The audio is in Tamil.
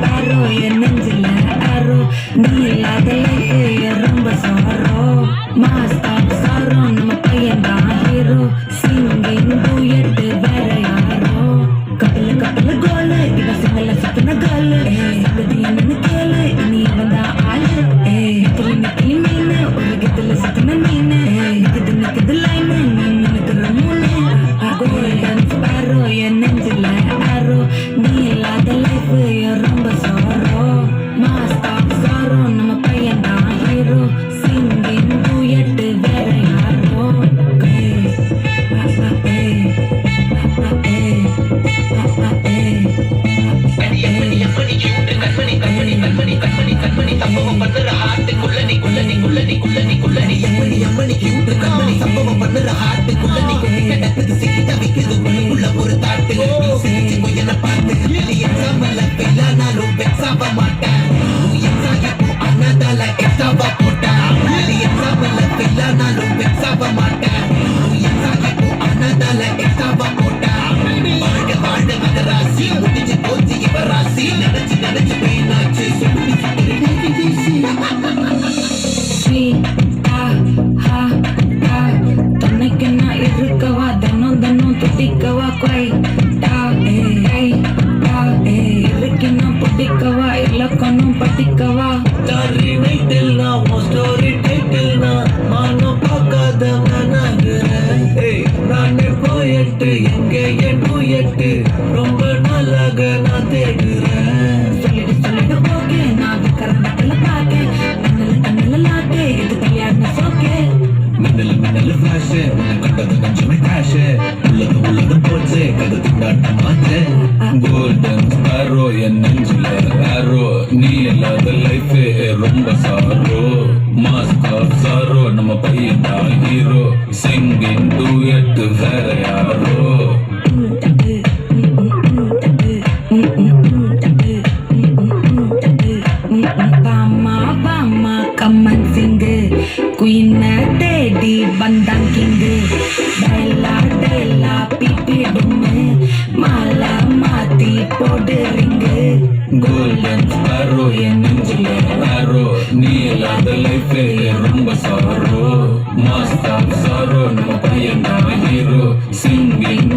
பாரோ என் நெஞ்சில ஆரோ நீ இல்லாத லைஃப் ரொம்ப சாரோ மாஸ்டர் சாரோ நம்ம பையன் தான் ஹீரோ சிங்கிங் டூயட் வேற யாரோ கப்பல கோலு இவ சிங்கல சுத்தின காலு சங்கதி என்னன்னு கேளு நீ வந்தா ஆளு கிளி மீனு உலகத்துல சுத்தின மீனு நிக்குது லைனு நீ மினுக்குற மூணு கோல்டன் ஸ்பாரோ என் நெஞ்சில ஆரோ நீ இல்லாத லைஃப் ரொம்ப சாரோ மாஸ்டர் சாரோ நம்ம பையன் தான் ஹீரோ சிங்கிங் டூயட் வேற யாரோ சம்பவம் பண்ணுற ஹார்ட்டுக்குள்ள நீ சிக்கி தவிக்குது உள்ள ஒரு தாட்டு நீ சிரிச்சு என்ன பார்த்து எக்ஸாம்பிள் பெல்லானாலும் வெக்ஸாவ மாட்டேன் அண்ணாதால எக்ஸாவா போட்டேன் எக்ஸாம்பிள் பெல்லானாலும் வெக்ஸாவ மாட்டேன் அண்ணாதால எக்ஸாவா போட்டேன் வாழ்க மகராசி முடிஞ்சு போச்சு இவ ராசி நினைச்சு பெயினாச்சு சொல்லி துணைக்கு நான் இருக்கவா தனம் துடிக்கவா இருக்கு நான் பிடிக்கவா இலக்கணம் படிக்கவா ஸ்டாரி நைட்டில்னா ஸ்டோரி டைட்டில்னா மானம் பார்க்காத நானாகிறேன் நானே போயிட்டு எங்க என் போயிட்டு ரொம்ப நாளாக நான் தேடுறேன் சொல்லிட்டு ஓகே நான் விக்கிரமத்துல பாக்கேன் கண்ணில் லாக்கே இது கல்யாண சோக்கே மின்னல் ஃபிளாஷ் உன்னை கண்டது கொஞ்சமே கிராஷ் உள்ளது போச்சு கதை திண்டாட்டம் மாத்து கோல்டன் ஸ்பாரோ என் நெஞ்சில ஆரோ நீ இல்லாத லைஃப் ரொம்ப சாரோ மாஸ்டர் சாரோ நம்ம பையன் தான் ஹீரோ சிங்கிங் டூயட் வேற யாரோ வாமா கம்மன் சிங்கு குயின்ன தேடி வந்தான் கிங்கு டெல்லா பிபிடுன்னு மாலா மாத்தி போடுறீங்க கோல்டன் ஸ்பாரோ என் நெஞ்சில ஆரோ நீ இல்லாத லைஃப் ரொம்ப சாரோ மாஸ்டர் சாரோ நம்ம பையன் தான் ஹீரோ சிங்கிங்